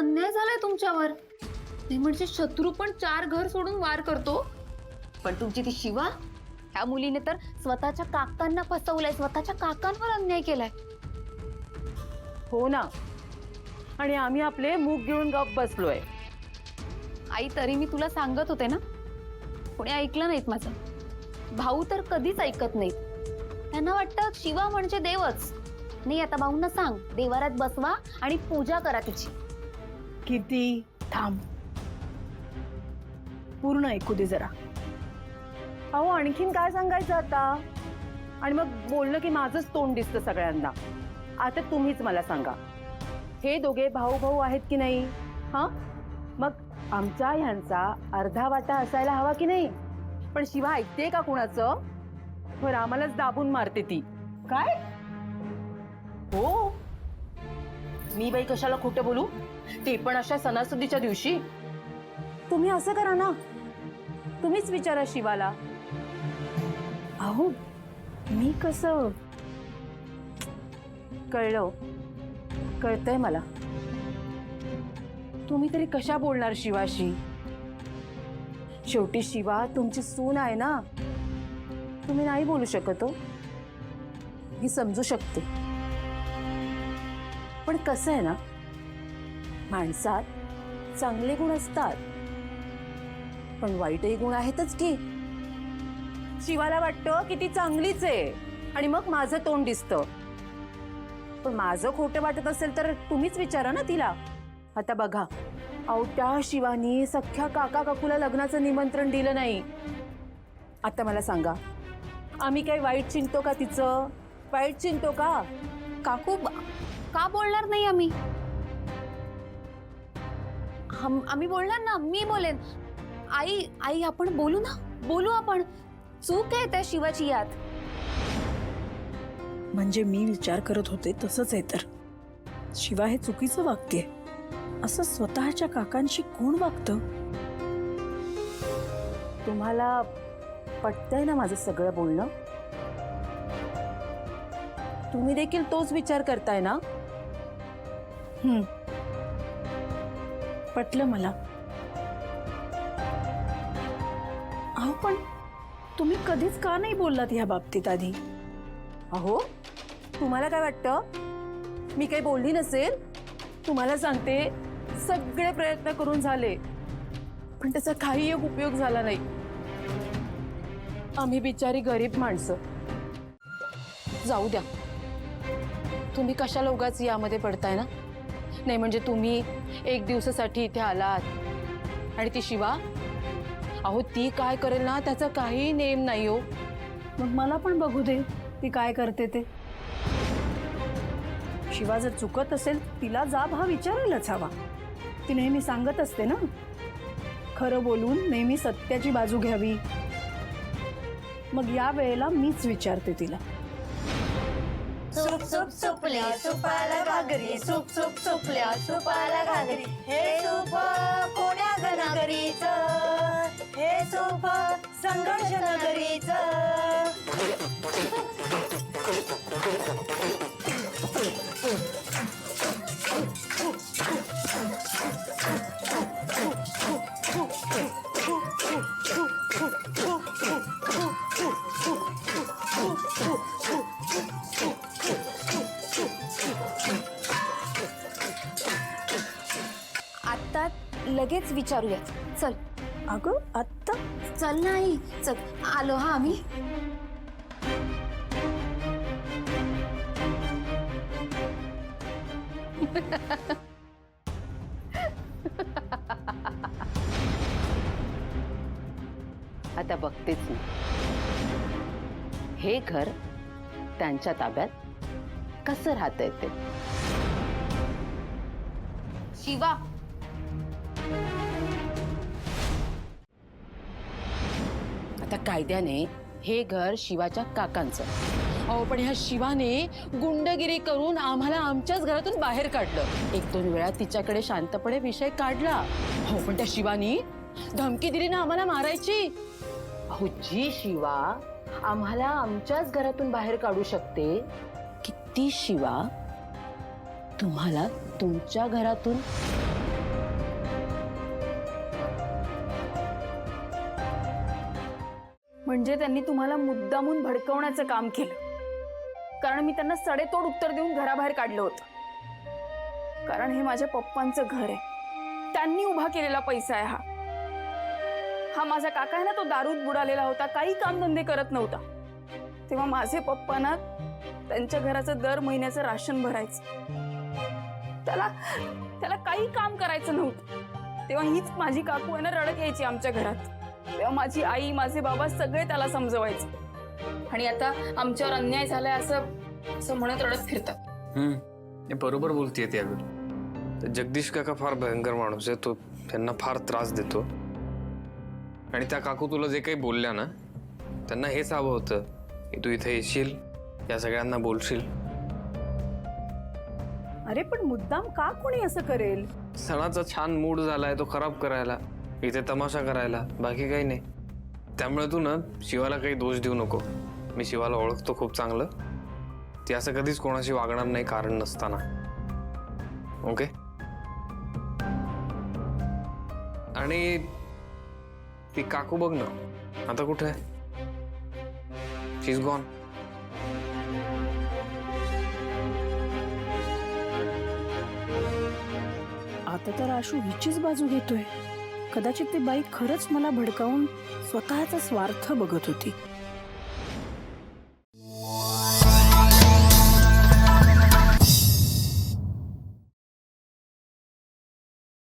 अन्याय झालाय तुमच्यावर. ते म्हणजे शत्रू पण 4 घर सोडून वार करतो, पण तुमची ती शिवा, ह्या मुलीने तर स्वतःच्या काकांना फसवलंय, स्वतःच्या काकांवर अन्याय केलाय. हो ना, आणि आम्ही आपले मूग गिळून गप बसलोय. आई, तरी मी तुला सांगत होते ना, कोणी ऐकलं नाहीत माझं. भाऊ तर कधीच ऐकत नाहीत. त्यांना वाटतं शिवा म्हणजे देवच. नाही, आता भाऊंना सांग, देवारात बसवा आणि पूजा करा तिची. कीर्ती, थांब, पूर्ण ऐकू दे जरा. अहो, आणखीन काय सांगायचं आता? आणि मग बोललं की माझंच तोंड दिसतं सगळ्यांना. आता तुम्हीच मला सांगा, हे दोघे भाऊ भाऊ आहेत की नाही? हा, मग आमच्या ह्यांचा अर्धा वाटा असायला हवा की नाही? पण शिवा ऐकते का कुणाचं? बरं, आम्हालाच दाबून मारते ती. काय? हो, मी बाई कशाला खोटं बोलू, ते पण अशा सणासुदीच्या दिवशी. तुम्ही असं करा ना, तुम्हीच विचारा शिवाला. अहो, मी कसं? कळतंय मला. तुम्ही तरी कशा बोलणार शिवाशी? शेवटी शिवा तुमची सून आहे ना, तुम्ही नाही बोलू शकत हो, मी समजू शकते. पण कसं आहे ना, माणसात चांगले गुण असतात, पण वाईटही गुण आहेतच की. शिवाला वाटतं की ती चांगलीच आहे आणि मग माझं तोंड दिसतं. पण माझं खोटं वाटत असेल तर तुम्हीच विचारा ना तिला. आता बघा, अहो, त्या शिवानी सख्या काका काकूला लग्नाचं निमंत्रण दिलं नाही. आता मला सांगा, आम्ही काही वाईट चिंतो का तिचं? वाईट चिंतो का? काकू, का बोलणार नाही आम्ही? आम्ही बोलणार ना, मी बोलेन. आई आई, आपण बोलू ना, बोलू आपण. चूक आहे त्या शिवाची यात. म्हणजे मी विचार करत होते तसंच आहे तर. शिवा हे चुकीचं वागतेय. असं स्वतःच्या काकांशी कोण वागतं? तुम्हाला पटतंय ना माझं सगळं बोलणं? तुम्ही देखील तोच विचार करताय ना? पटलं मला. अहो, पण तुम्ही कधीच का नाही बोललात ह्या बाबतीत आधी? अहो, तुम्हाला काय वाटतं मी काही बोलली नसेल? तुम्हाला सांगते, सगळे प्रयत्न करून झाले, पण त्याचा काही एक उपयोग झाला नाही. आम्ही बिचारी गरीब माणसं. जाऊ द्या, तुम्ही कशाला उगाच यामध्ये पडताय ना? नाही म्हणजे तुम्ही एक दिवसासाठी इथे आलात आणि ती शिवा, अहो ती काय करेल ना त्याचा काही नेम नाही हो. मग मला पण बघू दे ती काय करते ते. शिवा जर चुकत असेल तिला जाब हा विचारायलाच हवा. ती नेहमी सांगत असते ना, खरं बोलून नेहमी सत्याची बाजू घ्यावी. मग या वेळेला मीच विचारते तिला. सूप सूप सुपल्या सुपाला घागरी, सूप सूप सुपल्या सुपाला घागरी. हे सूप कोण्या घराघरीच, हे सूप संघर्ष नगरीच. आता लगेच विचारूया. चल. अगं आत्ता? चल नाही, चल. आलो हा आम्ही. आता बघतेच मी, हे घर त्यांच्या ताब्यात कसं राहतंय ते. शिवा, आता कायद्याने हे घर शिवाच्या काकांचं. अहो, पण ह्या शिवाने गुंडगिरी करून आम्हाला आमच्याच घरातून बाहेर काढलं. 1-2 वेळा तिच्याकडे शांतपणे विषय काढला. हो, पण त्या शिवानी धमकी दिली ना आम्हाला मारायची. अहो, जी शिवा आम्हाला आमच्याच घरातून बाहेर काढू शकते, किती शिवा तुम्हाला तुमच्या घरातून म्हणजे त्यांनी तुम्हाला मुद्दामून भडकवण्याचं काम केलं, कारण मी त्यांना सडेतोड उत्तर देऊन घराबाहेर काढलं होतं. कारण हे माझ्या पप्पांचं घर आहे, त्यांनी उभा केलेला पैसा आहे हा माझा काका आहे ना, तो दारूत बुडालेला होता, काही कामधंदे करत नव्हता. तेव्हा माझे पप्पा ना त्यांच्या घराचं दर महिन्याचं राशन भरायचं. त्याला काही काम करायचं नव्हतं. तेव्हा हीच माझी काकू आहे ना रडत यायची आमच्या घरात. तेव्हा माझी आई, माझे बाबा सगळे त्याला समजवायचे. आणि आता आमच्यावर अन्याय झालाय असं म्हणत रडत फिरतात. हे बरोबर बोलतीये ती. अगं जगदीश काका फार भयंकर माणूस आहे. तो त्यांना फार त्रास देतो. आणि त्या काकू तुला जे काही बोलल्या ना, त्यांना हेच हवं होतं की तू इथे येशील, या सगळ्यांना बोलशील. अरे पण मुद्दाम का कोणी असं करेल? सणाचा छान मूड झालाय तो खराब करायला, इथे तमाशा करायला, बाकी काही नाही. त्यामुळे तू ना शिवाला काही दोष देऊ नको. मी शिवाला ओळखतो खूप चांगलं. ती असं कधीच कोणाशी वागणार नाही कारण नसताना. ओके? आणि ती काकू बघ ना आता कुठे आहे? शी इज गॉन. आता तर आशू हिचीच बाजू घेतोय. कदाचित ती बाई खरंच मला भडकावून स्वतःचा स्वार्थ बघत होती.